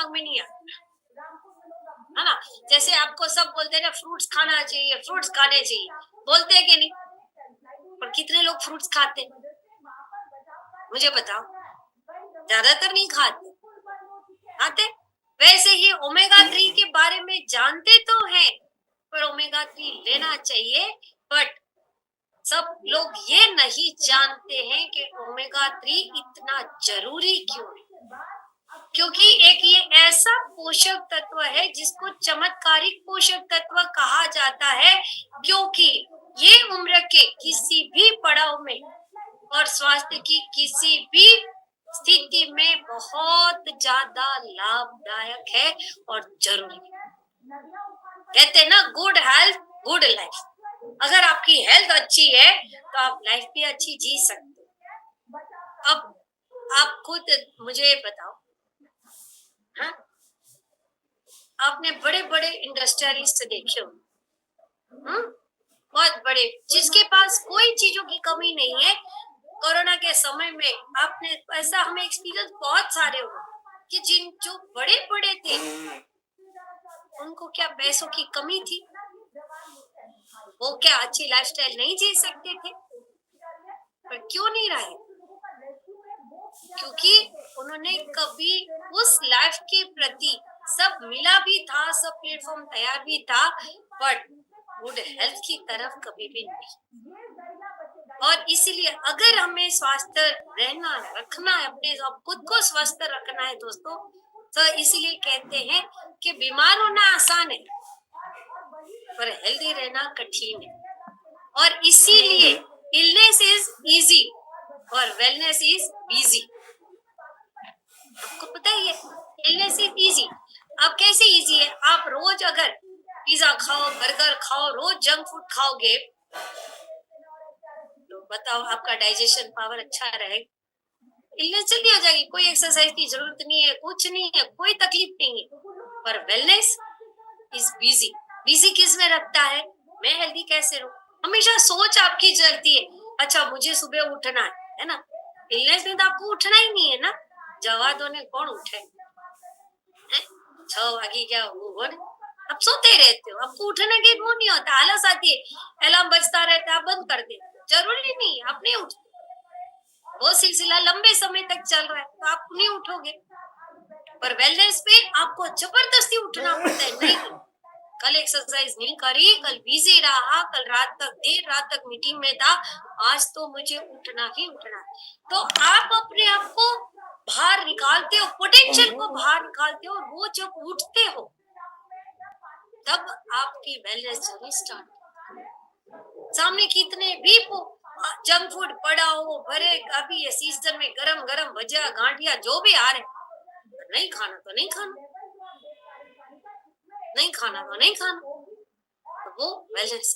दिमाग में नहीं आता, है ना। जैसे आपको सब बोलते हैं ना फ्रूट्स खाना चाहिए, फ्रूट्स खाने चाहिए, बोलते हैं कि नहीं? पर कितने लोग फ्रूट्स खाते हैं? मुझे बताओ। ज्यादातर नहीं खाते। खाते। वैसे ही ओमेगा 3 के बारे में जानते तो हैं, पर ओमेगा 3 लेना चाहिए, बट सब लोग ये नहीं जानते हैं कि ओमेगा 3 इतना जरूरी क्यों है। क्योंकि एक ये ऐसा पोषक तत्व है जिसको चमत्कारिक पोषक तत्व कहा जाता है, क्योंकि ये उम्र के किसी भी पड़ाव में और स्वास्थ्य की किसी भी स्थिति में बहुत ज्यादा लाभदायक है और जरूरी है। कहते हैं ना, गुड हेल्थ गुड लाइफ। अगर आपकी हेल्थ अच्छी है तो आप लाइफ भी अच्छी जी सकते हो। अब आप खुद मुझे बताओ, हाँ? आपने बड़े बड़े इंडस्ट्रियलिस्ट देखे हो, बहुत बड़े, जिसके पास कोई चीजों की कमी नहीं है। कोरोना के समय में आपने ऐसा हमें एक्सपीरियंस बहुत सारे हुए कि जो बड़े बड़े थे उनको क्या पैसों की कमी थी? वो क्या अच्छी लाइफस्टाइल नहीं जी सकते थे? पर क्यों नहीं रहे? क्योंकि उन्होंने कभी उस लाइफ के प्रति, सब मिला भी था, सब प्लेटफॉर्म तैयार भी था, बट गुड हेल्थ की तरफ कभी भी नहीं। और इसीलिए अगर हमें स्वस्थ रहना रखना है, अपने खुद को स्वस्थ रखना है दोस्तों, तो इसीलिए कहते हैं कि बीमार होना आसान है पर हेल्दी रहना कठिन है। और इसीलिए इलनेस इज इजी और वेलनेस इज बिजी। आपको पता ही है, इलनेस इज इजी। अब कैसे इजी है? आप रोज अगर पिज्जा खाओ, बर्गर खाओ, रोज जंक फूड खाओगे तो बताओ आपका डाइजेशन पावर अच्छा रहेगा? इलनेस जल्दी हो जाएगी, कोई एक्सरसाइज की जरूरत नहीं है, कुछ नहीं है, कोई तकलीफ नहीं है। पर वेलनेस इज बिजी। बिजी किस में रखता है? मैं हेल्दी कैसे रहूं? हमेशा सोच आपकी चलती है, अच्छा मुझे सुबह उठना है ना। इलनेस में तो आपको उठना ही नहीं है ना। जवादों ने कौन उठे? 6 वागे क्या वो आप सोते रहते हो, आपको उठने की वो नहीं होता, आलस आती है, अलार्म बजता रहता है, आप बंद कर दे। जरूरी नहीं, आप नहीं उठते। वो सिलसिला लंबे समय तक चल रहा है तो आप नहीं उठोगे। पर वेलनेस पे आपको जबरदस्ती उठना पड़ता है। नहीं, कल एक्सरसाइज नहीं करी, कल बिजी रहा, कल रात तक, देर रात तक मीटिंग में था, आज तो मुझे उठना ही उठना। तो आप अपने आप को बाहर निकालते हो, पोटेंशियल को बाहर निकालते हो, और वो जब उठते हो तब आपकी वेलनेस जर्नी स्टार्ट। सामने कितने भी जंक फूड पड़ा हो, भरे, अभी ये सीजन में गरम गरम भजिया गांठिया जो भी आ रहे, नहीं खाना तो नहीं खाना, नहीं खाना तो नहीं खाना, तो वो वेलनेस।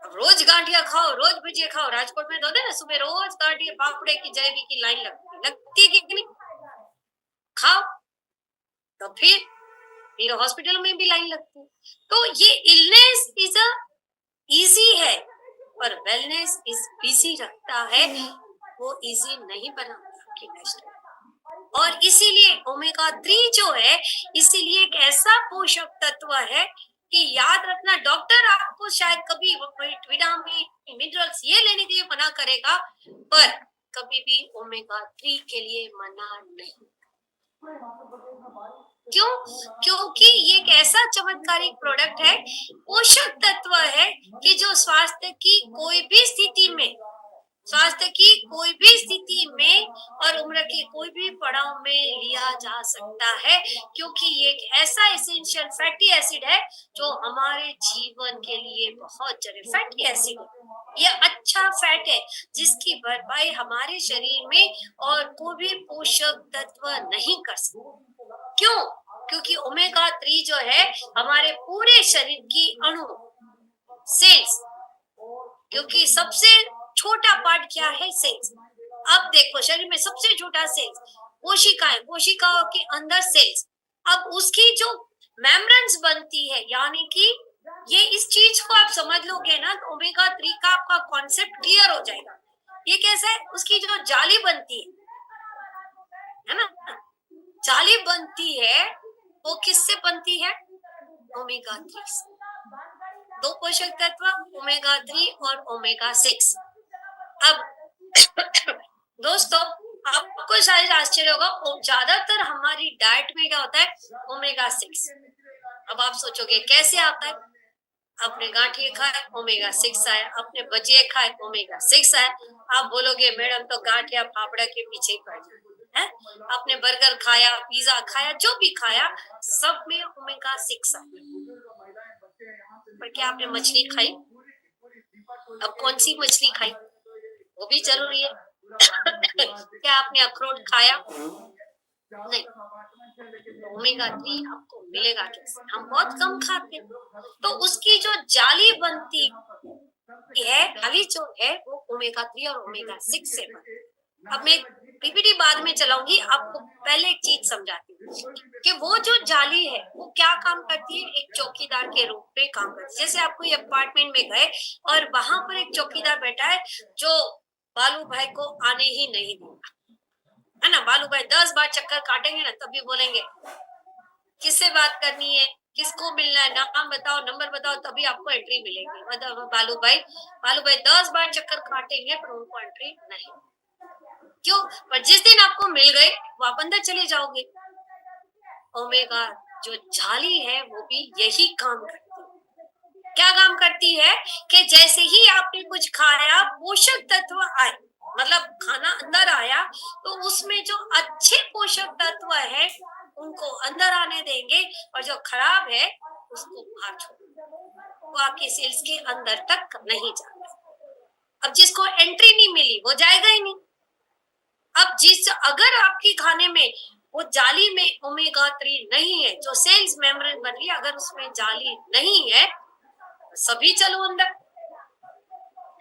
अब रोज गांठिया खाओ, रोज भजिया खाओ। राजकोट में तो होते ना, सुबह रोज गांठिया पापड़े की जलेबी की लाइन लगती है कि नहीं? खाओ तो फिर हॉस्पिटल में भी लाइन लगती है। तो ये इलनेस इज अ इजी है, पर वेलनेस इज बिजी रखता है, वो इजी नहीं बनाता आपकी लाइफस्टाइल। और इसीलिए ओमेगा 3 जो है, इसीलिए एक ऐसा पोषक तत्व है कि याद रखना, डॉक्टर आपको शायद कभी विटामिन मिनरल्स ये लेने के लिए मना करेगा, पर कभी भी ओमेगा 3 के लिए मना नहीं। क्यों? क्योंकि ये एक ऐसा चमत्कारिक प्रोडक्ट है, पोषक तत्व है कि जो स्वास्थ्य की कोई भी स्थिति में, स्वास्थ्य की कोई भी स्थिति में और उम्र के कोई भी पड़ाव में लिया जा सकता है, क्योंकि ये एक ऐसा एसेंशियल फैटी एसिड है जो हमारे जीवन के लिए बहुत जरूरी। फैटी एसिड ये अच्छा फैट है जिसकी भरपाई हमारे शरीर में और कोई भी पोषक तत्व नहीं कर सकता। क्यों? क्योंकि ओमेगा 3 जो है हमारे पूरे शरीर की अणु, सेल्स, क्योंकि सबसे छोटा पार्ट क्या है? सेल्स। अब देखो, शरीर में सबसे छोटा सेल्स कोशिकाएं, कोशिकाओं के अंदर सेल्स। अब उसकी जो मेम्ब्रेन्स बनती है, यानी कि ये इस चीज को आप समझ लोगे ना तो ओमेगा 3 का आपका कॉन्सेप्ट क्लियर हो जाएगा। ये कैसा है? उसकी जो जाली बनती है ना, जाली बनती है वो किससे बनती है? ओमेगा 3 से। दो पोषक तत्व ओमेगा 3 और ओमेगा 6। अब दोस्तों आपको शायद आश्चर्य होगा, ज्यादातर हमारी डाइट में क्या होता है? ओमेगा 6। अब आप सोचोगे कैसे आता है? आपने गांठिए खाए ओमेगा 6 आया, आपने भजिए खाए ओमेगा 6 आया। आप बोलोगे मैडम तो गांठिया फाफड़ा के पीछे ही पड़ जाए है। आपने बर्गर खाया, पिज्जा खाया, जो भी खाया सब में ओमेगा 6 आया। पर क्या आपने मछली खाई? अब कौन सी मछली खाई वो भी जरूरी है। क्या आपने अखरोट खाया? नहीं। ओमेगा 3 आपको मिलेगा कैसे? हम बहुत कम खाते हैं। तो उसकी जो जाली बनती है, जाली जो है वो ओमेगा 3 और ओमेगा 6 से बनती है। अब मैं पीपीटी बाद में चलाऊंगी, आपको पहले एक चीज समझाती हूँ कि वो जो जाली है वो क्या काम करती है। एक चौकीदार के रूप में काम करती है। जैसे आप कोई अपार्टमेंट में गए और वहां पर एक चौकीदार बैठा है जो बालू भाई को आने ही नहीं देगा, है ना। बालू भाई 10 बार चक्कर काटेंगे ना तभी बोलेंगे किससे बात करनी है, किसको मिलना है, नाम बताओ, नंबर बताओ, तभी आपको एंट्री मिलेगी। मतलब बालू भाई 10 बार चक्कर काटेंगे पर उनको एंट्री नहीं। क्यों? पर जिस दिन आपको मिल गए वो आप अंदर चले जाओगे। ओमेगा जो जाली है वो भी यही काम करती है। क्या काम करती है कि जैसे ही आपने कुछ खाया, पोषक तत्व आए, मतलब खाना अंदर आया तो उसमें जो अच्छे पोषक तत्व है उनको अंदर आने देंगे और जो खराब है उसको बाहर छोड़, वो आपके सेल्स के अंदर तक नहीं जाएगा। अब जिसको एंट्री नहीं मिली वो जाएगा ही नहीं। अब अगर आपकी खाने में वो जाली में ओमेगा 3 नहीं है, जो सेल्स मेम्ब्रेन बन रही है, अगर उसमें जाली नहीं है सभी चलो अंदर,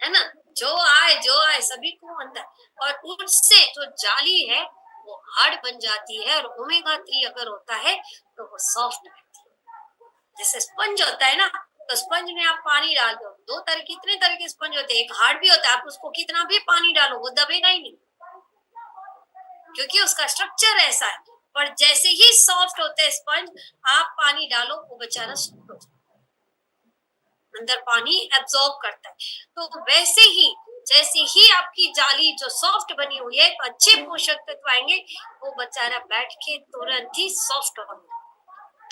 है ना। जो आए सभी को अंदर, और उससे जो जाली है वो हार्ड बन जाती है। और ओमेगा 3 अगर होता है तो वो सॉफ्ट रहती है। जैसे स्पंज होता है ना, तो स्पंज में आप पानी डाल दो, कितने तरह के स्पंज होते हैं। एक हार्ड भी होता है, आप उसको कितना भी पानी डालो वो दबेगा ही नहीं, क्योंकि उसका स्ट्रक्चर ऐसा है। पर जैसे ही सॉफ्ट होते हैं स्पंज, आप पानी डालो वो बेचारा सॉफ्ट हो जाता है, अंदर पानी एब्जॉर्ब करता है। तो वैसे ही जैसे ही आपकी जाली जो सॉफ्ट बनी हुई है, तो अच्छे पोषक तत्व आएंगे, वो बेचारा बैठ के तुरंत ही सॉफ्ट होगा।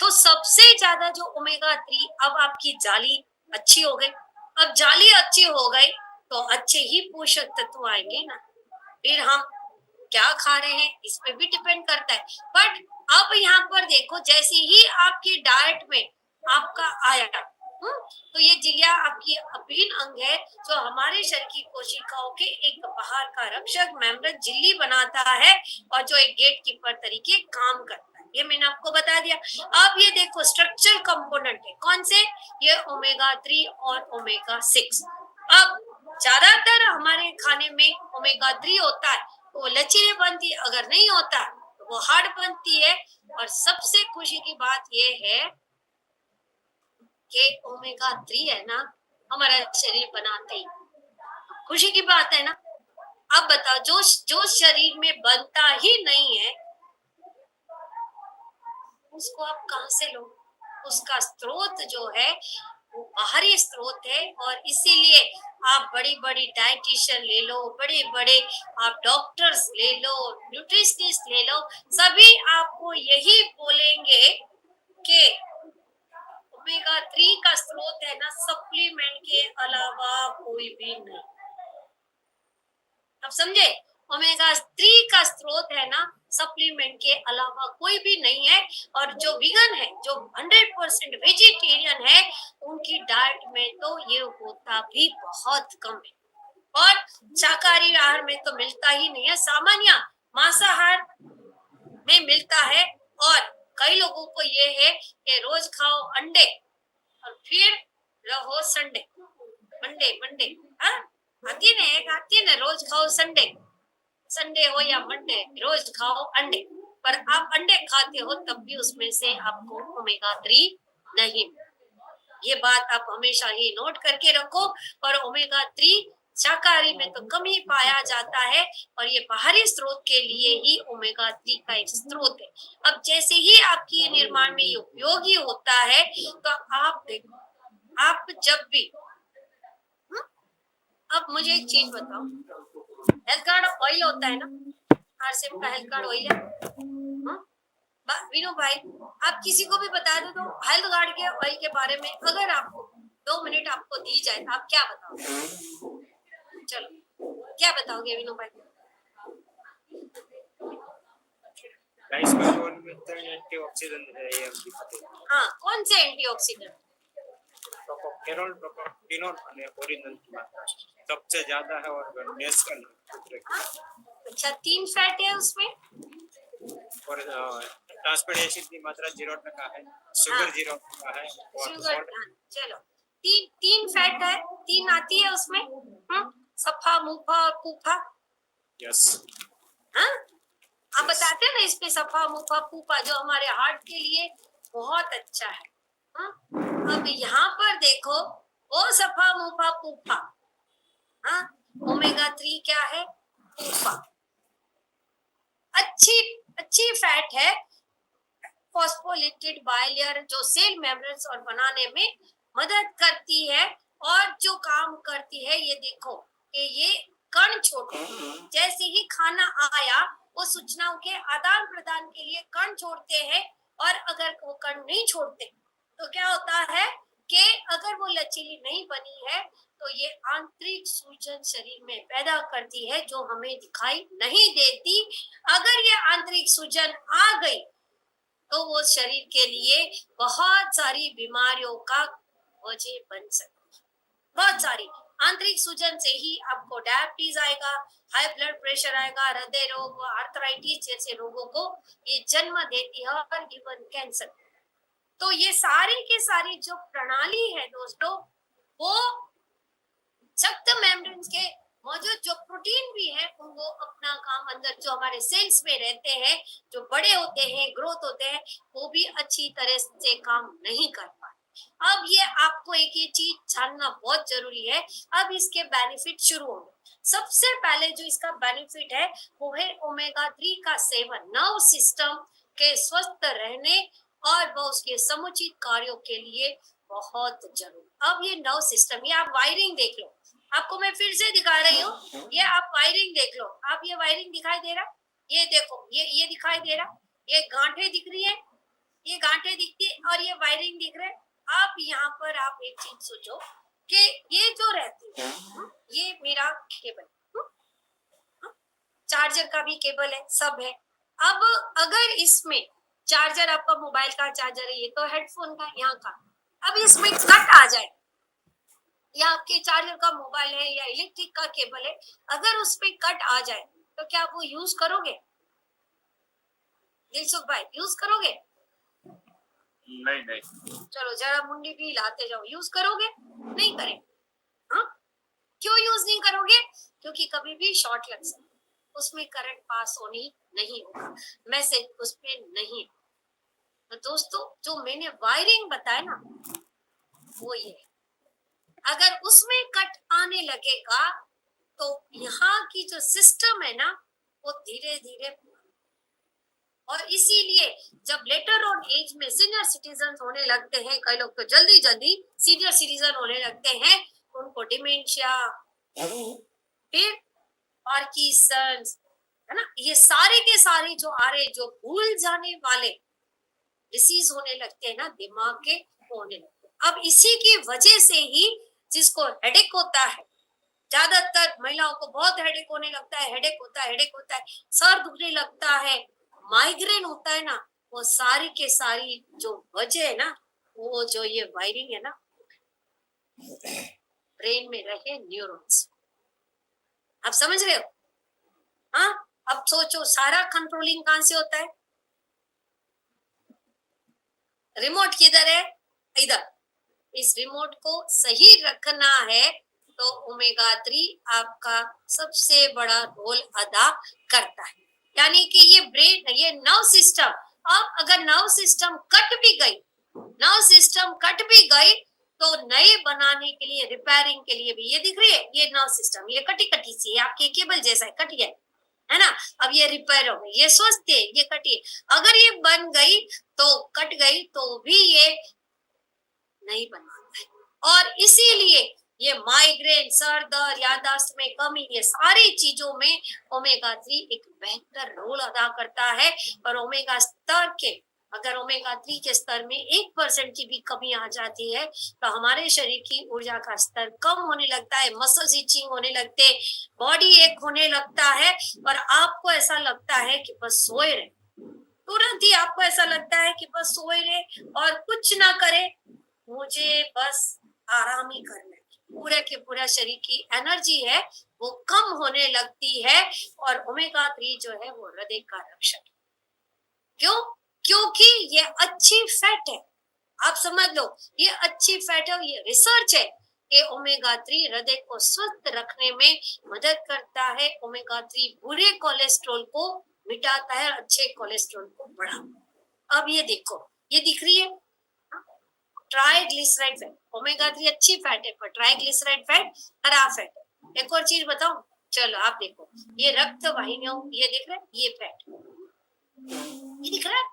तो सबसे ज्यादा जो ओमेगा 3, अब आपकी जाली अच्छी हो गई। अब जाली अच्छी हो गई तो अच्छे ही पोषक तत्व आएंगे ना। फिर हम क्या खा रहे हैं इस पे भी डिपेंड करता है। बट अब यहाँ पर देखो, जैसे ही आपकी डाइट में आपका आया, तो ये जिलिया आपकी अभिन्न अंग है जो हमारे शरीर की कोशिकाओं के एक बाहर का रक्षक मेम्ब्रेन झिल्ली बनाता है और जो एक गेट कीपर तरीके काम करता है। ये मैंने आपको बता दिया। अब ये देखो स्ट्रक्चरल कंपोनेंट है कौन से? ये ओमेगा 3 और ओमेगा 6। अब ज्यादातर हमारे खाने में ओमेगा 3 होता है तो वो लचीले बनती है, अगर नहीं होता तो वो हार्ड बनती है। और सबसे खुशी की बात ये है कि ओमेगा 3 है ना हमारा शरीर बनाते ही, खुशी की बात है ना। अब बताओ जो शरीर में बनता ही नहीं है उसको आप कहां से लो? उसका स्रोत जो है वो बाहरी स्रोत है। और इसीलिए आप बड़ी बड़ी डाइटिशियन ले लो, बड़े बड़े आप डॉक्टर्स ले लो, न्यूट्रिशनिस्ट ले लो, सभी आपको यही बोलेंगे कि ओमेगा 3 का स्रोत है ना सप्लीमेंट के अलावा कोई भी नहीं। अब समझे? ओमेगा 3 का स्रोत है ना सप्लीमेंट के अलावा कोई भी नहीं है। और जो वीगन है, जो 100% वेजिटेरियन है, उनकी डाइट में तो ये होता भी बहुत कम है। और शाकाहारी आहार में तो मिलता ही नहीं है, सामान्य मांसाहार में मिलता है। और कई लोगों को ये है कि रोज खाओ अंडे और फिर रहो संडे, मंडे मंडे, हाँ आती है ना रोज खाओ संडे हो या मंडे, रोज खाओ अंडे। पर आप अंडे खाते हो तब भी उसमें से आपको ओमेगा 3 नहीं। ये बात आप हमेशा ही नोट करके रखो। और ओमेगा 3 शाकाहारी में तो कम ही पाया जाता है और ये बाहरी स्रोत के लिए ही ओमेगा 3 का एक स्रोत है। अब जैसे ही आपकी ये निर्माण में ये उपयोगी होता है तो आप देखो, आप जब भी अब मुझे एक चीज बताओ, हेल्थ कार्ड ऑयल होता है ना, आरसीएम का हेल्थ कार्ड ऑयल है। विनोद भाई, आप किसी को भी बता दो तो हेल्थ कार्ड के ऑयल के बारे में अगर आपको 2 मिनट आपको दी जाए तो आप क्या बताओगे? चलो क्या बताओगे विनोद भाई? राइस का जो मिलता है एंटीऑक्सीडेंट है ये हम दिखाते हैं। हाँ, कौन से एंटीऑक्सीडेंट? टोकोफेरॉल, टोकोफिनोल और ओरिजिनल की मात्रा सबसे ज्यादा है और नेस्कल अच्छा, 3 फैट है उसमें और ट्रांसपेरेंट की मात्रा 0% है, शुगर 0% है और शुगर। चलो, तीन फैट है, 3 आती है उसमें, सफा, मुफा और पूफा। यस, हाँ, आप बताते हैं ना इसमें सफा, मुफा, पूफा जो हमारे हार्ट के लिए बहुत अच्छा है। हाँ? अब यहाँ पर देखो, वो सफा, मुफा, पूफा, हाँ, ओमेगा 3 क्या है? पूफा। अच्छी फैट है, फॉस्फोलिपिड बाइलेयर जो सेल मेम्ब्रेन्स और बनाने में मदद करती है और जो काम करती है ये देखो कि ये कण छोड़ते, जैसे ही खाना आया वो सूचनाओं के आदान प्रदान के लिए कण छोड़ते हैं और अगर वो कण नहीं छोड़ते तो क्या होता है कि अगर वो लचीली नहीं बनी है तो ये आंतरिक सूजन शरीर में पैदा करती है जो हमें दिखाई नहीं देती। अगर ये आंतरिक सूजन आ गई तो वो शरीर के लिए बहुत सारी बीमारियों का वजह बन सकती है। बहुत सारी आंतरिक सूजन से ही आपको डायबिटीज आएगा, हाई ब्लड प्रेशर आएगा, हृदय रोग, आर्थराइटिस जैसे रोगों को ये जन्म देती है और इवन कैंसर। तो ये सारी के सारी जो प्रणाली है दोस्तों, वो सख्त मेम्ब्रेन्स के मौजूद जो प्रोटीन भी है उनको अपना काम अंदर जो हमारे सेल्स में रहते हैं, जो बड़े होते हैं, ग्रोथ होते हैं, वो भी अच्छी तरह से काम नहीं कर पाते। अब ये आपको एक ये चीज जानना बहुत जरूरी है। अब इसके बेनिफिट शुरू होंगे। सबसे पहले जो इसका बेनिफिट है वो है ओमेगा 3 का सेवन नर्व सिस्टम के स्वस्थ रहने और वो उसके समुचित कार्यों के लिए बहुत जरूरी। अब ये नर्व सिस्टम, ये आप वायरिंग देख लो, आपको मैं फिर से दिखा रही हूँ, ये आप वायरिंग देख लो, आप ये वायरिंग दिखाई दे रहा, ये देखो, ये दिखाई दे रहा, ये गांठें दिख रही है, ये गांठें दिखती है और ये वायरिंग दिख रहा है। आप यहाँ पर आप एक चीज सोचो कि ये जो रहती है, ये मेरा केबल, चार्जर का भी केबल है, सब है। अब अगर इसमें चार्जर आपका मोबाइल का चार्जर है, ये तो हेडफोन का यहाँ का, अब इसमें कट आ जाए या आपके चार्जर का मोबाइल है या इलेक्ट्रिक का केबल है, अगर उसमें कट आ जाए तो क्या आप वो यूज करोगे? दिलसुख भाई, यूज करोगे? नहीं। चलो जरा मुंडी भी हिलाते जाओ, यूज करोगे? नहीं करें। हाँ, क्यों यूज नहीं करोगे? क्योंकि कभी भी शॉर्ट लग सकता, उसमें करंट पास होनी नहीं होगा, मैसेज उसमें नहीं। तो दोस्तों जो मैंने वायरिंग बताया ना वो ये, अगर उसमें कट आने लगेगा तो यहाँ की जो सिस्टम है ना वो धीरे धीरे, और इसीलिए जब लेटर ऑन एज में सीनियर सिटीजन होने लगते हैं, कई लोग तो जल्दी जल्दी सीनियर सिटीजन होने लगते हैं, उनको डिमेंशिया, फिर पार्किंसंस, है ना, ये सारे के सारे जो आ रहे जो भूल जाने वाले डिसीज होने लगते हैं ना, दिमाग के होने लगते हैं। अब इसी की वजह से ही जिसको हेडेक होता है, ज्यादातर महिलाओं को बहुत हेडेक होने लगता है, हेडेक होता है, सर दुखने लगता है, माइग्रेन होता है ना, वो सारी के सारी जो वजह है ना, वो जो ये वायरिंग है ना ब्रेन में रहे न्यूरॉन्स। आप समझ रहे हो? हाँ, अब सोचो सारा कंट्रोलिंग कहां से होता है? रिमोट किधर है? इधर। इस रिमोट को सही रखना है तो ओमेगा 3 आपका सबसे बड़ा रोल अदा करता है। यानी कि ये ब्रेन, ये नर्व सिस्टम, अब अगर नर्व सिस्टम कट भी गई तो नए बनाने के लिए, रिपेयरिंग के लिए भी, ये दिख रही है ये नर्व सिस्टम, ये कटी कटी सी है, आपके केबल जैसा है, कट गया है ना, अब ये रिपेयर हो गई, ये स्वस्थ है, ये कटी है। अगर ये बन गई तो कट गई तो भी ये नहीं बनाता है। और इसीलिए ये माइग्रेन, सर दर्द, याददाश्त में कमी, ये सारी चीजों में ओमेगा 3 एक बेहतर रोल अदा करता है। और ओमेगा स्तर के, अगर ओमेगा 3 के स्तर में 1% की भी कमी आ जाती है तो हमारे शरीर की ऊर्जा का स्तर कम होने लगता है, मसल्स इचिंग होने लगते, बॉडी एक होने लगता है, और आपको ऐसा लगता है कि बस सोए रहे, तुरंत ही आपको ऐसा लगता है कि बस सोए रहे और कुछ ना करे, मुझे बस आराम ही करना है। पूरे के पूरा शरीर की एनर्जी है वो कम होने लगती है। और ओमेगा 3 जो है वो हृदय का रक्षक है। क्यों? क्योंकि ये अच्छी फैट है, आप समझ लो, ये अच्छी फैट है। ये रिसर्च है कि ओमेगा 3 हृदय को स्वस्थ रखने में मदद करता है। ओमेगा 3 बुरे कोलेस्ट्रॉल को मिटाता है, अच्छे कोलेस्ट्रॉल को बढ़ाता है। अब ये देखो, ये दिख रही है ट्राइग्लिसराइड फैट, ओमेगा 3 अच्छी फैट है, पर ट्राइग्लिसराइड फैट खराब फैट है। एक और चीज बताऊं, चलो आप देखो, ये रक्त वाहिनियों, ये दिख रहा है, ये फैट, ये दिख रहा है,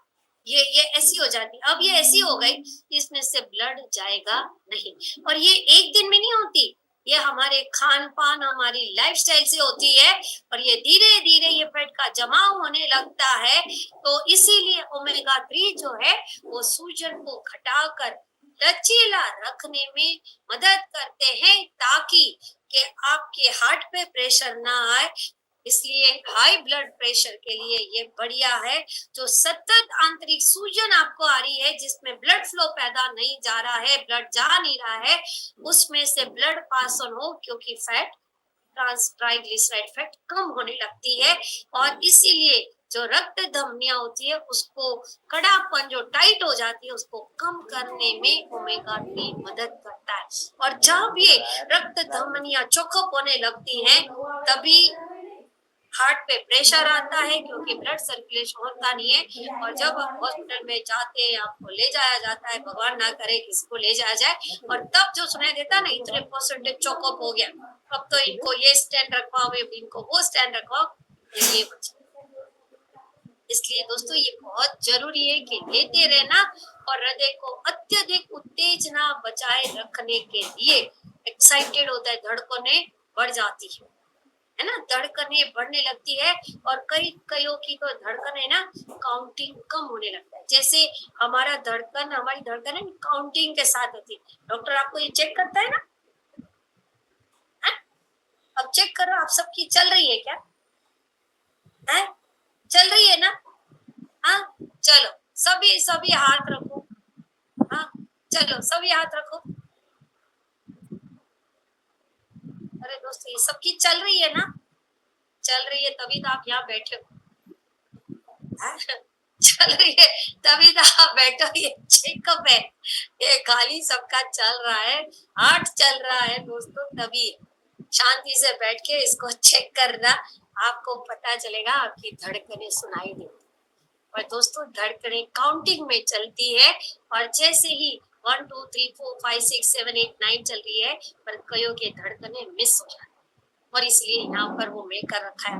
ये ऐसी हो जाती है। अब ये ऐसी हो गई, इसमें से ब्लड जाएगा नहीं। और ये एक दिन में नहीं होती, ये हमारे खान पान, हमारी लाइफस्टाइल से होती है। और ये धीरे धीरे ये फैट का जमाव होने लगता है। तो इसीलिए ओमेगा 3 जो है वो सूजन को घटाकर लचीला रखने में मदद करते हैं, ताकि कि आपके हार्ट पे प्रेशर ना आए। इसलिए हाई ब्लड प्रेशर के लिए ये बढ़िया है। जो सतत आंतरिक सूजन आपको आ रही है, जिसमें ब्लड फ्लो पैदा नहीं जा रहा है, ब्लड जा नहीं रहा है, उसमें से ब्लड पास ऑन हो, क्योंकि फैट, ट्राइग्लिसराइड फैट कम होने लगती है। और इसीलिए जो रक्त धमनियां होती है उसको कड़ापन, जो टाइट हो जाती है, उसको कम करने में ओमेगा 3 मदद करता है। और जब ये रक्त धमनियां चौकअप होने लगती हैं, तभी हार्ट पे प्रेशर आता है, क्योंकि ब्लड सर्कुलेशन होता नहीं है। और जब आप हॉस्पिटल में जाते हैं, आपको ले जाया जाता है, भगवान ना करे किसी को ले जाया जाए, और तब जो सुनाई देता है ना, इतने परसेंटेज चौकअप हो गया, अब तो इनको ये स्टैंड रखवाओ, इनको वो स्टैंड रखवाओ, ये बचे। इसलिए दोस्तों ये बहुत जरूरी है कि लेते रहना। और हृदय को अत्यधिक उत्तेजना बचाए रखने के लिए, एक्साइटेड होता है, धड़कनें बढ़ जाती है ना, धड़कनें बढ़ने लगती है। और कईयों की तो धड़कन है ना, काउंटिंग कम होने लगता है। जैसे हमारी धड़कन है काउंटिंग के साथ होती है। डॉक्टर आपको ये चेक करता है ना, है? अब चेक करो, आप सबकी चल रही है क्या? है? चल रही है ना? हाँ, चलो सभी हाथ रखो। हाँ, चलो सभी हाथ रखो। अरे दोस्तों, ये सबकी चल रही है ना? चल रही है तभी तो आप यहाँ बैठे हो। चल रही है तभी तो आप बैठो, ये चेकअप है, ये खाली सबका चल रहा है, हार्ट चल रहा है दोस्तों, तभी शांति से बैठ के इसको चेक करना, आपको पता चलेगा, आपकी धड़कनें सुनाई देंगी। और दोस्तों धड़कनें काउंटिंग में चलती है, और जैसे ही 1 2 3 4 5 6 7 8 9 चल रही है, पर कईयों के धड़कनें मिस हो जाती है, और इसलिए यहाँ पर वो मिलकर रखा है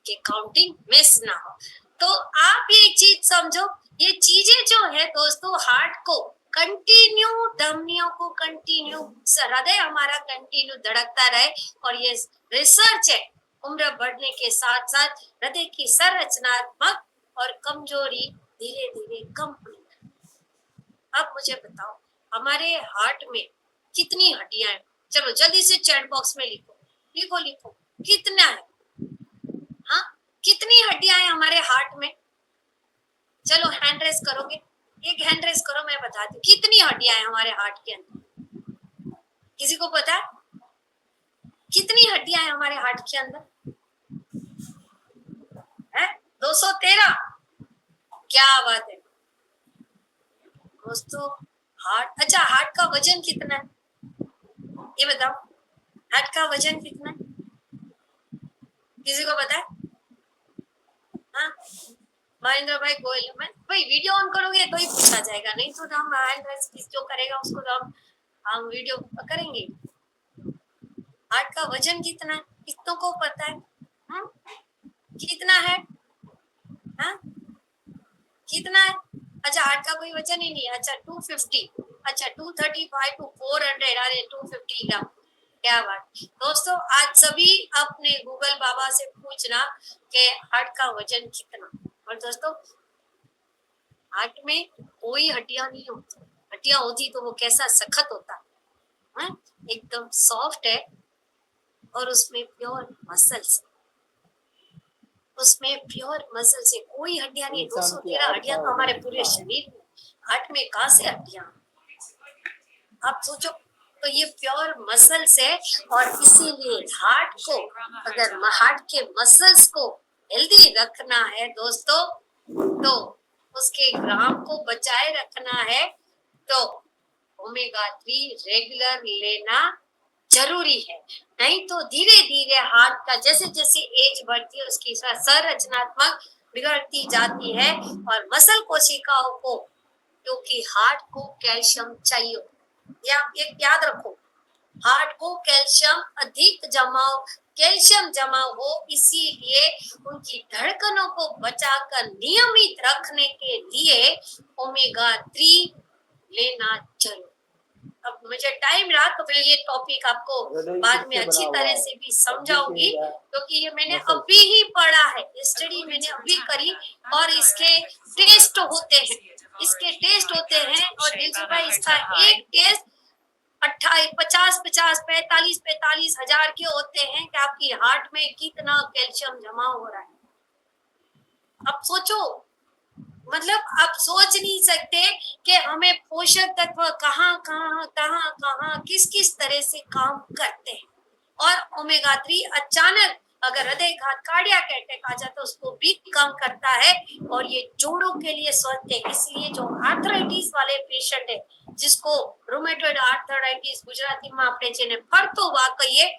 कि काउंटिंग मिस ना हो। तो आप ये एक चीज समझो, ये चीजें जो है दोस्तों, हार्ट को कंटिन्यू, धमनियों को कंटिन्यू, हृदय हमारा कंटिन्यू धड़कता रहे। और ये रिसर्च है, उम्र बढ़ने के साथ साथ हृदय की संरचनात्मक और कमजोरी धीरे धीरे कम होने लगती है। अब मुझे बताओ, हमारे हार्ट में कितनी हड्डियां हैं? चलो जल्दी से चैट बॉक्स में लिखो, लिखो लिखो, कितना है? हाँ, कितनी हड्डियां हैं हमारे हार्ट में? चलो हैंड रेस करोगे, एक हैंड रेस करो, मैं बताती हूँ कितनी हड्डियां हैं हमारे हार्ट के अंदर। किसी को पता है कितनी हड्डियां हैं हमारे हार्ट के अंदर? है 213। क्या बात है दोस्तों। हार्ट, अच्छा हार्ट का वजन कितना है ये बताओ, हार्ट का वजन कितना है? किसी को पता है? हाँ, महेंद्र भाई गोयल, मैं भाई वीडियो ऑन करोगे तो ही पूछा जाएगा, नहीं तो हम हैंड रेस जो करेगा उसको तो हम हम वीडियो करेंगे। हार्ट का वजन कितना है कितनों को पता है? कितना है? हाँ कितना है? अच्छा हार्ट का कोई वजन ही नहीं है। अच्छा 250, अच्छा 235 to 400, अरे 250 ग्राम। क्या बात दोस्तों, आज सभी अपने गूगल बाबा से पूछना कि हार्ट का वजन कितना। और दोस्तों हार्ट में कोई हड्डियां नहीं होती, हड्डियां होती तो वो कैसा सख्त होता है, एकदम सॉफ्ट है और उसमें प्योर मसल्स, उसमें प्योर मसल से कोई हड्डियां नहीं। 213 हड्डियां तो हमारे पूरे शरीर में, हार्ट में कहाँ से हड्डियां? आप सोचो, तो ये प्योर मसल्स है और इसीलिए हार्ट को, अगर हार्ट के मसल्स को हेल्दी रखना है दोस्तों, तो उसके ग्राम को बचाए रखना है, तो ओमेगा 3 रेगुलर लेना जरूरी है। नहीं तो धीरे धीरे हार्ट का जैसे जैसे एज बढ़ती है उसकी संरचनात्मक बिगड़ती जाती है और मसल कोशिकाओं को, क्योंकि हार्ट को कैल्शियम चाहिए, या एक याद रखो, हार्ट को कैल्शियम अधिक कैल्शियम जमा हो, इसीलिए उनकी धड़कनों को बचाकर नियमित रखने के लिए ओमेगा 3 लेना जरूर। अब मुझे टाइम रहा तो मैं ये टॉपिक आपको बाद में अच्छी तरह से भी समझाऊंगी, क्योंकि ये मैंने अभी ही पढ़ा है, स्टडी मैंने अभी करी और इसके टेस्ट होते हैं, इसके टेस्ट होते हैं। और दिलसुख भाई इसका एक टेस्ट 28, 50, 50, 45, 45 हजार के होते हैं कि आपकी हार्ट में कितना कैल्शियम जमा हो रहा है। अब सोचो, मतलब आप सोच नहीं सकते कि हमें पोषक तत्व कहाँ कहाँ कहाँ कहाँ किस किस तरह से काम करते हैं। और ओमेगा 3 अचानक अगर हृदय घात कार्डियक अटैक आ जाता है उसको भी कम करता है और ये जोड़ों के लिए स्वस्थ है। इसलिए जो आर्थराइटिस वाले पेशेंट है, जिसको रूमेटॉइड आर्थराइटिस गुजराती में आपने जेने फरतो वा कहिए,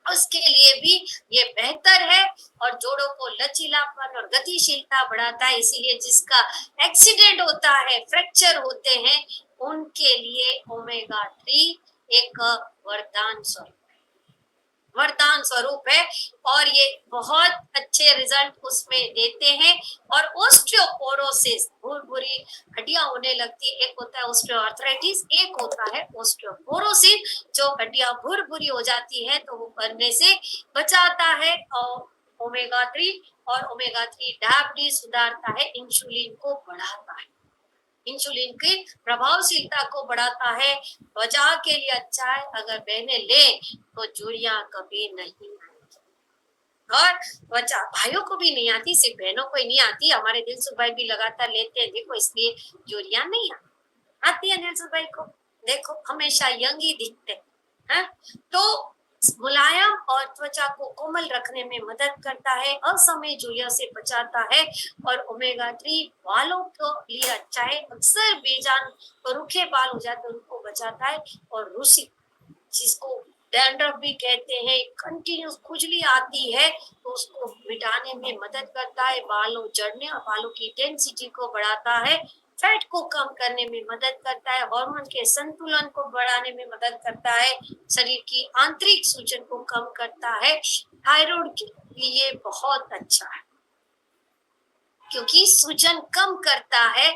उसके लिए भी ये बेहतर है और जोड़ों को लचीलापन और गतिशीलता बढ़ाता है। इसीलिए जिसका एक्सीडेंट होता है, फ्रैक्चर होते हैं, उनके लिए ओमेगा 3 एक वरदान स्वरूप है और ये बहुत अच्छे रिजल्ट उसमें देते हैं। और ऑस्टियोपोरोसिस, बुरी हड्डियां होने लगती, एक होता है ऑस्टियोआर्थराइटिस, एक होता है ऑस्टियोपोरोसिस, जो हड्डियां भुरभुरी हो जाती है तो वो बनने से बचाता है। और ओमेगा 3 डायबिटीज सुधारता है, इंसुलिन को बढ़ाता है, इंसुलिन की प्रभावशीलता को बढ़ाता है, त्वचा के लिए अच्छा है। अगर बहनें ले तो झुर्रियां कभी नहीं आएगी, और त्वचा भाइयों को भी नहीं आती, सिर्फ बहनों को ही नहीं आती, हमारे दिलसुख भाई भी लगातार लेते हैं, देखो इसलिए झुर्रियां नहीं आती है दिलसुख भाई को, देखो हमेशा यंग ही दिखते हैं। तो मुलायम और त्वचा को कोमल रखने में मदद करता है, असमय झुर्रियों से बचाता है। और ओमेगा 3 बालों को लिए अच्छा है, अक्सर बेजान रूखे बाल हो जाते हैं उनको बचाता है। और रूसी, जिसको डैंड्रफ भी कहते हैं, कंटिन्यूस खुजली आती है तो उसको मिटाने में मदद करता है, बालों झड़ने और बालों की डेंसिटी को बढ़ाता है, फैट को कम करने में मदद करता है, हार्मोन के संतुलन को बढ़ाने में मदद करता है, शरीर की आंतरिक सूजन को कम करता है, थायराइड के लिए बहुत अच्छा है क्योंकि सूजन कम करता है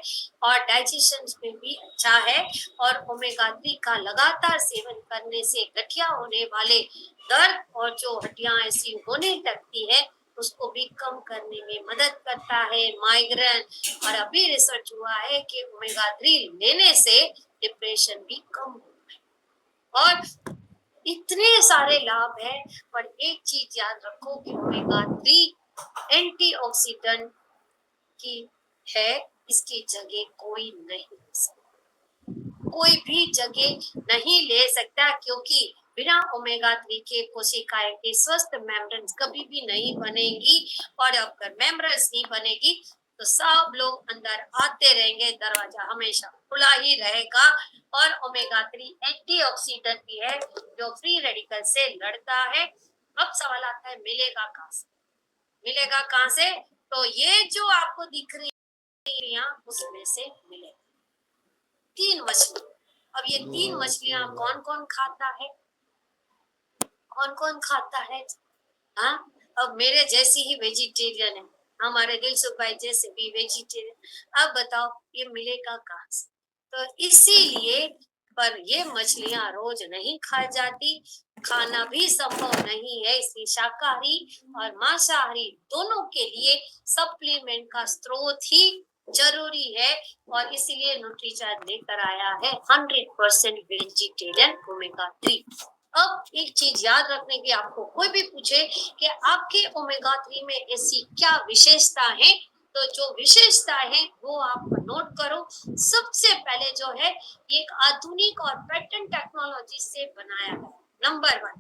और डाइजेशन में भी अच्छा है। और ओमेगा 3 का लगातार सेवन करने से गठिया होने वाले दर्द और जो हड्डियां ऐसी होने लगती है उसको भी कम करने में मदद करता है, माइग्रेन। और अभी रिसर्च हुआ है कि ओमेगा 3 लेने से डिप्रेशन भी कम होता है और इतने सारे लाभ हैं। पर एक चीज याद रखो कि ओमेगा 3 एंटीऑक्सीडेंट की है, इसकी जगह कोई नहीं ले सकता, कोई भी जगह नहीं ले सकता, क्योंकि बिना ओमेगा 3 के कोशिकाएं की स्वस्थ मेम्ब्रेन्स कभी भी नहीं बनेगी। और अगर मेम्ब्रेन्स नहीं बनेगी तो सब लोग अंदर आते रहेंगे, दरवाजा हमेशा खुला ही रहेगा। और ओमेगा 3 एंटीऑक्सीडेंट भी है जो फ्री रेडिकल से लड़ता है। अब सवाल आता है मिलेगा कहाँ से? मिलेगा कहाँ से? तो ये जो आपको दिख रही है उसमें से मिलेगा। 3 मछली, अब ये 3 मछलियां कौन कौन खाता है? कौन कौन खाता है? हाँ, अब मेरे जैसी ही वेजिटेरियन है, हमारे दिलसुख भाई जैसे भी वेजिटेरियन। अब बताओ ये मिलेगा कहाँ से? तो इसीलिए पर ये मछलियां रोज नहीं खाई जाती, खाना भी संभव नहीं है, इसलिए शाकाहारी और मांसाहारी दोनों के लिए सप्लीमेंट का स्रोत ही जरूरी है। और इसीलिए न्यूट्रीचार्ज लेकर आया है 100% वेजिटेरियन ओमेगा 3। अब एक चीज याद रखने की, आपको कोई भी पूछे कि आपके ओमेगा 3 में ऐसी क्या विशेषता है, तो जो विशेषता है वो आप नोट करो। सबसे पहले जो है ये एक आधुनिक और पैटर्न टेक्नोलॉजी से बनाया है, नंबर 1।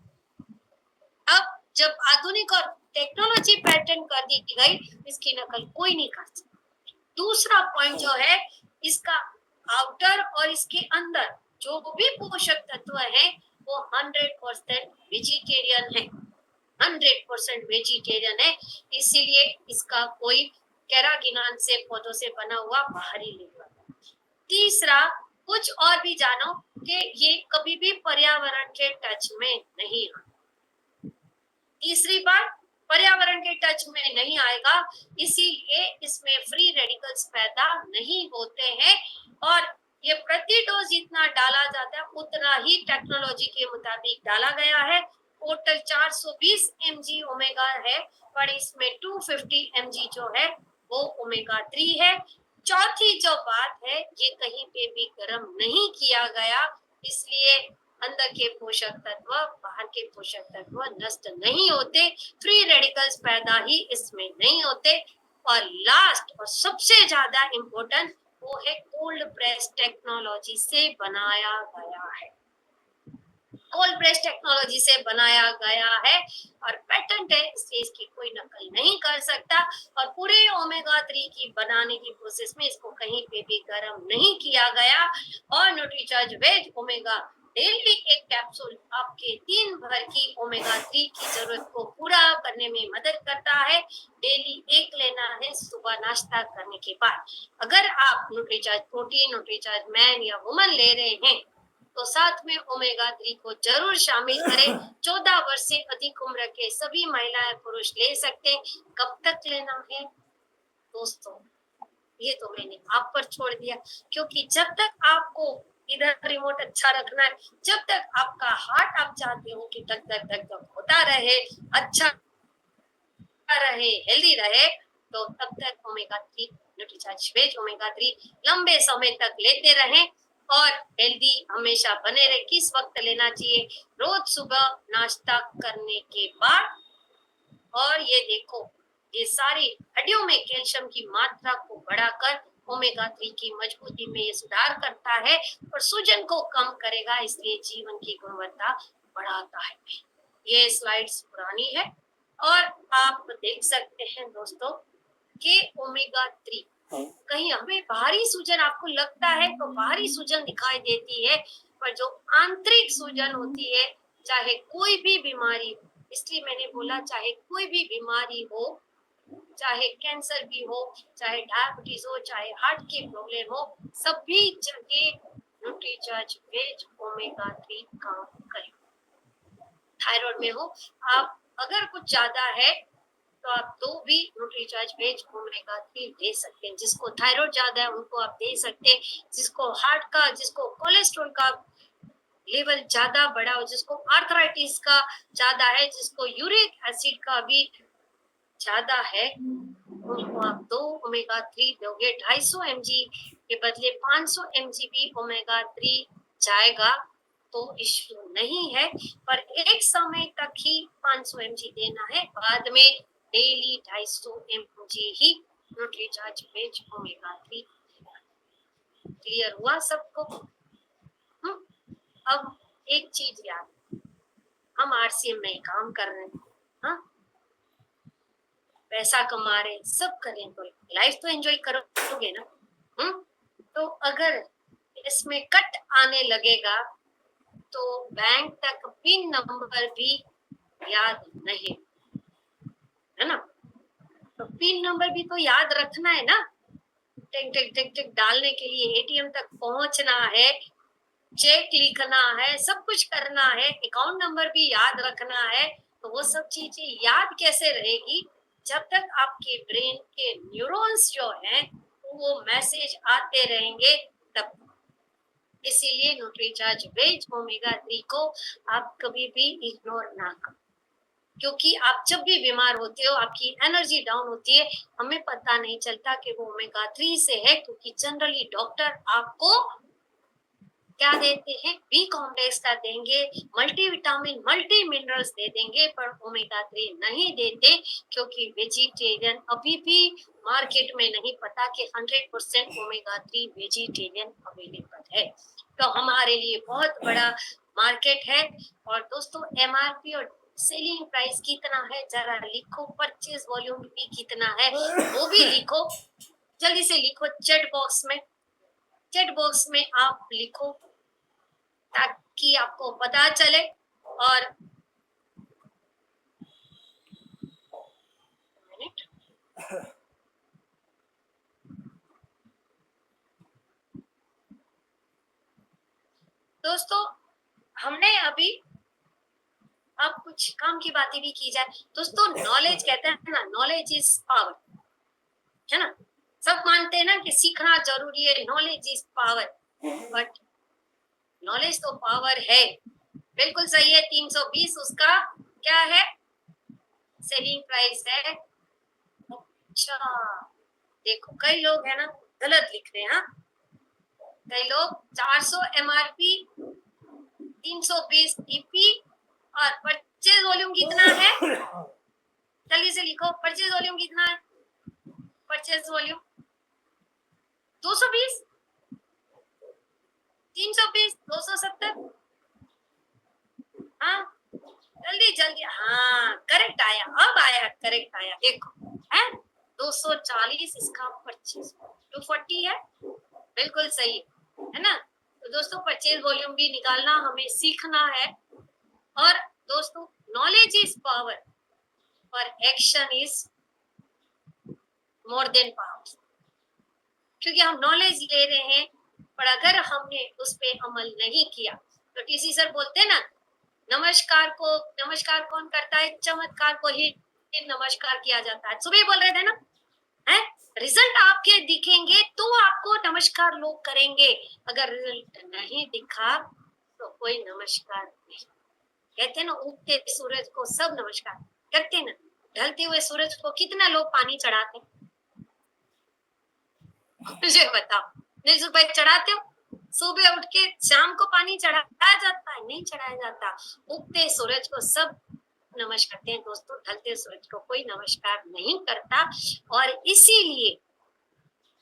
अब जब आधुनिक और टेक्नोलॉजी पैटर्न कर दी गई, इसकी नकल कोई नहीं कर सकता। दूसरा पॉइंट जो है, इसका आउटर और इसके अंदर जो भी पोषक तत्व है वो 100% वेजिटेरियन है, 100% वेजिटेरियन है। इसीलिए इसका कोई कैरागिनान से पौधों से बना हुआ बाहरी लेवल। तीसरा, कुछ और भी जानो कि ये कभी भी पर्यावरण के टच में नहीं आता। तीसरी बात, पर्यावरण के टच में नहीं आएगा, इसीलिए इसमें फ्री रेडिकल्स पैदा नहीं होते हैं। और ये प्रति डोज जितना डाला जाता है उतना ही टेक्नोलॉजी के मुताबिक डाला गया है। टोटल 420 mg ओमेगा है, पर इसमें 250 mg जो है वो ओमेगा 3 है। चौथी जो बात है, ये कहीं पे भी गर्म नहीं किया गया, इसलिए अंदर के पोषक तत्व, बाहर के पोषक तत्व नष्ट नहीं होते, फ्री रेडिकल्स पैदा ही इसमें नहीं होते। और लास्ट और सबसे ज्यादा इम्पोर्टेंट वो है कोल्ड प्रेस टेक्नोलॉजी से बनाया गया है। कोल्ड प्रेस टेक्नोलॉजी से बनाया गया है और पेटेंट है, इसलिए इसकी कोई नकल नहीं कर सकता। और पूरे ओमेगा 3 की बनाने की प्रोसेस में इसको कहीं पे भी गर्म नहीं किया गया। और न्यूट्रीचार्ज वेज ओमेगा डेली एक कैप्सूल आपके दिन भर की ओमेगा 3 की जरूरत को पूरा करने में मदद करता है। डेली एक लेना है सुबह नाश्ता करने के बाद। अगर आप न्यूट्रीचार्ज प्रोटीन, न्यूट्रीचार्ज मैन या वुमन ले रहे हैं तो साथ में ओमेगा 3 को जरूर शामिल करें। 14 वर्ष से अधिक उम्र के सभी महिलाएं पुरुष ले सकते हैं। कब तक लेना है दोस्तों, ये तो मैंने आप पर छोड़ दिया, क्योंकि जब तक आपको इधर रिमोट अच्छा रखना है, जब तक आपका हार्ट आप चाहते हो कि धक धक धक धक होता रहे, अच्छा रहे, हेल्दी रहे, तो तब तक ओमेगा 3 न्यूट्रीचार्ज वेज ओमेगा 3 लंबे समय तक लेते रहें और हेल्दी हमेशा बने रहे। किस वक्त लेना चाहिए? रोज सुबह नाश्ता करने के बाद। और ये देखो, ये सारी हड्डियों में कैल्शियम की मात्रा को बढ़ाकर ओमेगा 3 की मजबूती में ये सुधार करता है और सूजन को कम करेगा, इसलिए जीवन की गुणवत्ता बढ़ाता है। ये स्लाइड्स पुरानी है और आप देख सकते हैं दोस्तों कि ओमेगा 3 कहीं हमें बाहरी सूजन आपको लगता है तो बाहरी सूजन दिखाई देती है, पर जो आंतरिक सूजन होती है, चाहे कोई भी बीमारी हो, इसलिए मैंने बोला चाहे कोई भी बीमारी हो, चाहे कैंसर भी हो, चाहे डायबिटीज हो, चाहे हार्ट की प्रॉब्लम हो, सभी जगह न्यूट्रीचार्ज वेज ओमेगा 3 काम करे। थायराइड में हो आप, अगर कुछ ज्यादा है तो आप 2 भी न्यूट्रीचार्ज वेज ओमेगा 3 दे सकते हैं। जिसको थायराइड ज्यादा है उनको आप दे सकते हैं, जिसको हार्ट का, जिसको कोलेस्ट्रॉल का लेवल ज्यादा बढ़ा हो, जिसको आर्थराइटिस का ज्यादा है, जिसको यूरिक एसिड का भी ज्यादा है, उनको आप 2 ओमेगा 3 दोगे। 250 mg के बदले 500 mg भी ओमेगा 3 जाएगा तो इश्यू नहीं है, पर एक समय तक ही 500 mg देना है, बाद में डेली 250 mg ही न्यूट्रीचार्ज वेज ओमेगा 3। क्लियर हुआ सबको? अब एक चीज याद, हम आरसीएम में काम कर रहे हैं, हाँ, पैसा कमा रहे, सब करें, तो लाइफ तो एंजॉय करोगे ना। तो अगर इसमें कट आने लगेगा तो बैंक तक पिन नंबर भी याद नहीं, है ना? तो पिन नंबर भी तो याद रखना है ना, टिक टिक टिक टिक डालने के लिए एटीएम तक पहुंचना है, चेक लिखना है, सब कुछ करना है, अकाउंट नंबर भी याद रखना है। तो वो सब चीजें याद कैसे रहेगी जब तक आपके ब्रेन के न्यूरॉन्स जो हैं वो मैसेज आते रहेंगे तब। इसीलिए न्यूट्रीचार्ज वेज ओमेगा 3 को आप कभी भी इग्नोर ना करो, क्योंकि आप जब भी बीमार होते हो आपकी एनर्जी डाउन होती है, हमें पता नहीं चलता कि वो ओमेगा 3 से है, क्योंकि जनरली डॉक्टर आपको क्या देते हैं, बी कॉम्प्लेक्स का देंगे, मल्टीविटामिन मल्टी मिनरल्स दे देंगे, पर ओमेगा 3 नहीं देते, क्योंकि वेजिटेरियन अभी भी मार्केट में नहीं पता कि 100% ओमेगा 3 वेजिटेरियन अवेलेबल है। तो हमारे लिए बहुत बड़ा मार्केट है। और दोस्तों एमआरपी और सेलिंग प्राइस कितना है जरा लिखो, परचेज वॉल्यूम भी कितना है वो भी लिखो, जल्दी से लिखो चैट बॉक्स में। चैट बॉक्स में आप लिखो ताकि आपको पता चले। और मिनट, दोस्तों हमने अभी अब कुछ काम की बातें भी की जाए। दोस्तों नॉलेज कहते हैं ना, नॉलेज इज पावर, है ना। सब मानते हैं ना कि सीखना जरूरी है, knowledge is power, but knowledge तो पावर है, बिल्कुल सही है। 320 उसका क्या है, सेलिंग प्राइस है। अच्छा देखो कई लोग है ना गलत लिख रहे हैं, हाँ? कई लोग 400 एमआरपी 320 टीपी और परचेज वॉल्यूम कितना है, जल्दी से लिखो परचेज वॉल्यूम कितना है, परचेज वॉल्यूम 220 320 270, हाँ जल्दी जल्दी, हाँ करेक्ट आया, अब आया करेक्ट आया, देखो है 240 इसका परचेज 240 है, बिल्कुल सही है ना। तो दोस्तों परचेज वॉल्यूम भी निकालना हमें सीखना है। और दोस्तों नॉलेज इज पावर और action is more than power, क्योंकि हम नॉलेज ले रहे हैं पर अगर हमने उस पे अमल नहीं किया तो टीसी सर बोलते हैं ना, नमस्कार कौन करता है, चमत्कार को ही नमस्कार किया जाता है। सुबह बोल रहे थे ना, है रिजल्ट आपके दिखेंगे तो आपको नमस्कार लोग करेंगे, अगर रिजल्ट नहीं दिखा तो कोई नमस्कार नहीं। कहते ना उगते सूरज को सब नमस्कार करते ना, ढलते हुए सूरज को कितना लोग पानी चढ़ाते, मुझे बताओ, नहीं सुबह चढ़ाते हो, सुबह उठ के शाम को पानी चढ़ाया जाता है, नहीं चढ़ाया जाता। उगते सूरज को सब नमस्कार करते हैं दोस्तों, ढलते सूरज को कोई नमस्कार नहीं करता। और इसीलिए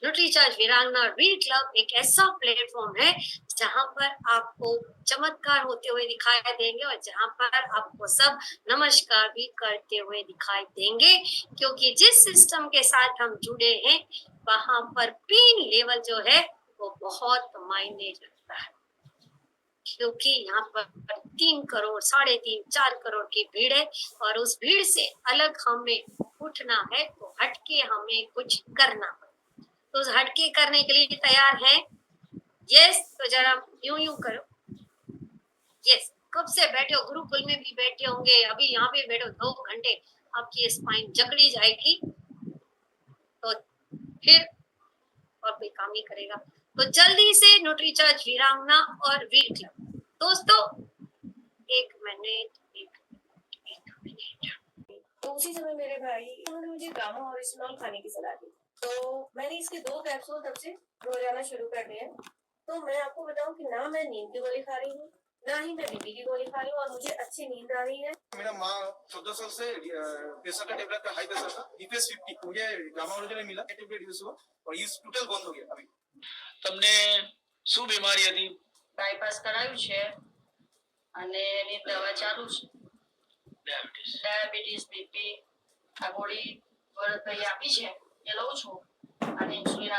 न्यूट्रीचार्ज वीरांगना वीर क्लब एक ऐसा प्लेटफॉर्म है जहां पर आपको चमत्कार होते हुए दिखाई देंगे और जहां पर आपको सब नमस्कार भी करते हुए दिखाई देंगे, क्योंकि जिस सिस्टम के साथ हम जुड़े हैं वहां पर पीन लेवल जो है वो बहुत मायने रखता है, क्योंकि यहाँ पर 3 करोड़ 3.5 4 करोड़ की भीड़ है और उस भीड़ से अलग हमें उठना है, तो हटके हमें कुछ करना है। तो उस हटके करने के लिए तैयार है? यस, तो जरा यूं करो, यस। कब से बैठे हो, गुरुकुल में भी बैठे होंगे, अभी यहाँ पे बैठो 2 घंटे, आपकी स्पाइन जकड़ी जाएगी तो फिर और कोई काम नहीं करेगा। तो जल्दी से न्यूट्रीचार्ज वीरांगना और वीर क्लब दोस्तों, एक मिनट। तो उसी समय मेरे भाई उन्होंने मुझे गामा ओरिजिनल खाने की सलाह दी, तो मैंने इसके 2 कैप्सूल तब से रोजाना शुरू कर दिए। तो मैं आपको बताऊं कि ना मैं नींद की गोली खा रही हूँ, ना ही मैं बीपी की गोली खा रही हूँ, और मुझे अच्छी नींद आ रही है। मेरा माँ 14 साल से प्रेशर का टेबलेट का हाई प्रेशर था, बीपीएस 50, मुझे गामा ओरिजिनल मिला, टेबलेट यूज हुआ और यूज टोटल बंद हो गया। अभी તમને શું બીમારી હતી? બાયપાસ કરાયું છે અને એની દવા ચાલુ છે, ડાયાબિટીસ બીપી આ ગોળી ભરતભાઈ આપી છે એ લઉં છું અને ઇન્સ્યુલિન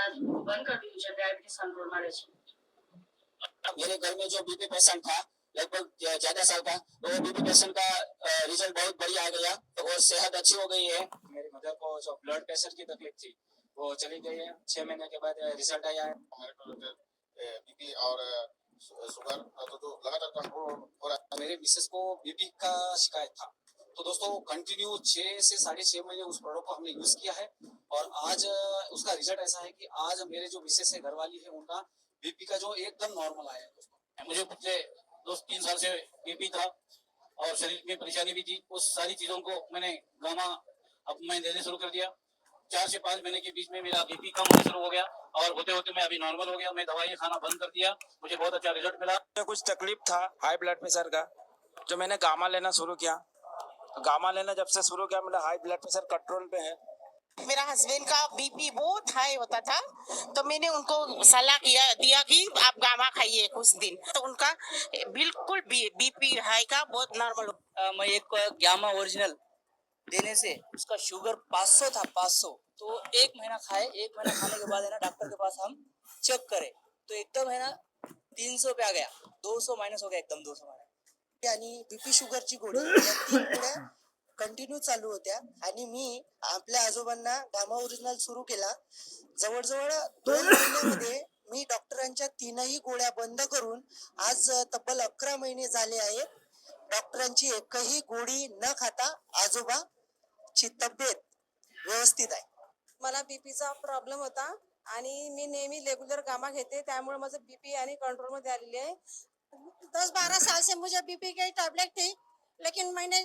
બંધ કરી દીધું છે, ડાયાબિટીસ કંટ્રોલમાં રહે છે। मेरे घर में जो बीपी पेशेंट था लगभग ज्यादा साल का, तो वो बीपी पेशेंट का रिजल्ट बहुत बढ़िया आ गया और सेहत अच्छी हो गई है। मेरी मदर को जो ब्लड प्रेशर की तकलीफ थी वो चली गई है, 6 महीने के बाद रिजल्ट आया है। बीपी और शुगर तो लगातार कंट्रोल हो रहा है। मेरे मिसेस को बीपी का शिकायत था, तो दोस्तों कंटिन्यू 6 से 6.5 महीने उस प्रोडक्ट को हमने यूज किया है और आज उसका रिजल्ट ऐसा है कि आज मेरे जो मिसेस है घरवाली है उनका बीपी का जो एकदम नॉर्मल आया है दोस्तों। मुझे पिछले 2-3 साल से बीपी था और शरीर में परेशानी भी थी, उस सारी चीजों को मैंने गामा अब मैं देने शुरू कर दिया। 4 से 5 महीने के बीच में मेरा बीपी कम होना शुरू हो गया और होते होते मैं अभी नॉर्मल हो गया। मैं दवाई खाना बंद कर दिया, मुझे बहुत अच्छा रिजल्ट मिला। मुझे कुछ तकलीफ था हाई ब्लड प्रेशर का, जो मैंने गामा लेना शुरू किया। गामा लेना जब से शुरू किया मेरा हाई ब्लड प्रेशर कंट्रोल पे है। मेरा हस्बैंड का बीपी बहुत हाई होता था, तो मैंने उनको सलाह दिया कि आप गामा खाइए कुछ दिन, तो उनका बिल्कुल बीपी हाई का बहुत नॉर्मल हो। मैं एक गामा ओरिजिनल देने से उसका शुगर 500 था, 500, तो 1 महीना खाए। 1 महीना खाने के बाद है ना डॉक्टर के पास हम चेक करे तो एकदम है ना 300 पे आ गया, 200 माइनस हो गया, एकदम 200 माइनस। आणि बीपी शुगरची गोळी या 3 गोळ्या कंटिन्यू चालू होत्या आणि मी आपल्या आजोबांना गामा ओरिजिनल सुरू केला। जवळजवळ 2 महिन्यामध्ये मी डॉक्टरांच्या 3ही गोळ्या बंद करून आज तब्बल 11 महिने झाले आहेत। डॉक्टरांची एकही गोळी न खाता आजोबाची तब्येत व्यवस्थित आहे। मला बीपीचा प्रॉब्लेम होता आणि मी नेहमी रेगुलर गामा घेते, त्यामुळे माझं बीपी आणि कंट्रोल मध्ये आलेली आहे। 10-12 साल से मुझे बीपी की टैबलेट थी, लेकिन मैंने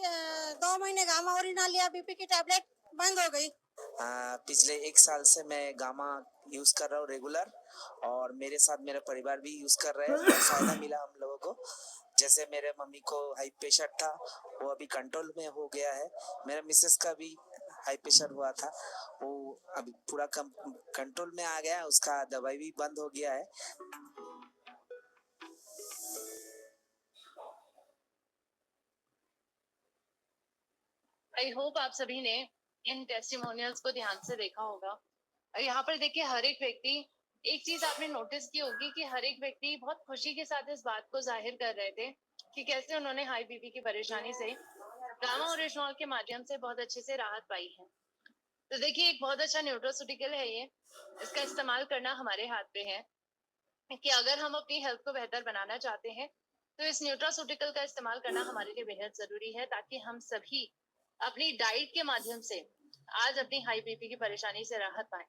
2 महीने गामा ओरिजिनल लिया, बीपी की टैबलेट बंद हो गई। पिछले 1 साल से मैं गामा यूज कर रहा हूँ रेगुलर, और मेरे साथ मेरा परिवार भी यूज कर रहे हैं। बहुत फायदा मिला हम लोगों को। जैसे मेरे मम्मी को हाई प्रेशर था, वो अभी कंट्रोल में हो गया है। मेरे मिसेस का भी हाई प्रेशर हुआ था, वो अभी पूरा कंट्रोल में आ गया है। उसका दवाई भी बंद हो गया है। आई होप आप सभी ने इन टेस्टिमोनियल्स को ध्यान से देखा होगा। और यहाँ पर देखिए हर एक व्यक्ति, एक चीज आपने नोटिस की होगी कि हर एक व्यक्ति बहुत खुशी के साथ इस बात को जाहिर कर रहे थे कि कैसे उन्होंने हाई बीपी की परेशानी से गामा ओरिजिनल के माध्यम से बहुत अच्छे से राहत पाई है। तो देखिए एक बहुत अच्छा न्यूट्रोस्यूटिकल है ये, इसका इस्तेमाल करना हमारे हाथ पे है कि अगर हम अपनी हेल्थ को बेहतर बनाना चाहते हैं तो इस न्यूट्रोस्यूटिकल का इस्तेमाल करना हमारे लिए बेहद जरूरी है, ताकि हम सभी अपनी डाइट के माध्यम से आज अपनी हाई बीपी की परेशानी से राहत पाएं।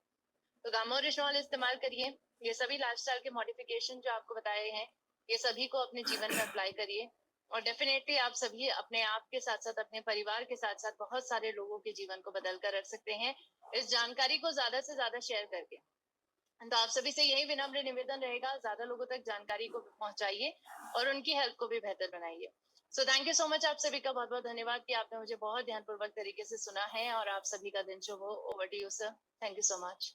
तो गामा ओरिजिनल इस्तेमाल करिए। ये सभी लाइफस्टाइल के मॉडिफिकेशन जो आपको बताए हैं, ये सभी को अपने जीवन में अप्लाई करिए और डेफिनेटली आप सभी अपने आप के साथ साथ अपने परिवार के साथ साथ बहुत सारे लोगों के जीवन को बदल कर रख सकते हैं इस जानकारी को ज्यादा से ज्यादा शेयर करके। तो आप सभी से यही विनम्र निवेदन रहेगा, ज्यादा लोगों तक जानकारी को पहुंचाइए और उनकी हेल्थ को भी बेहतर बनाइए। So thank you so much. आप सभी का बहुत बहुत धन्यवाद कि आपने मुझे बहुत ध्यानपूर्वक तरीके से सुना है और आप सभी का दिन शुभ हो। Over to you sir. Thank you so much.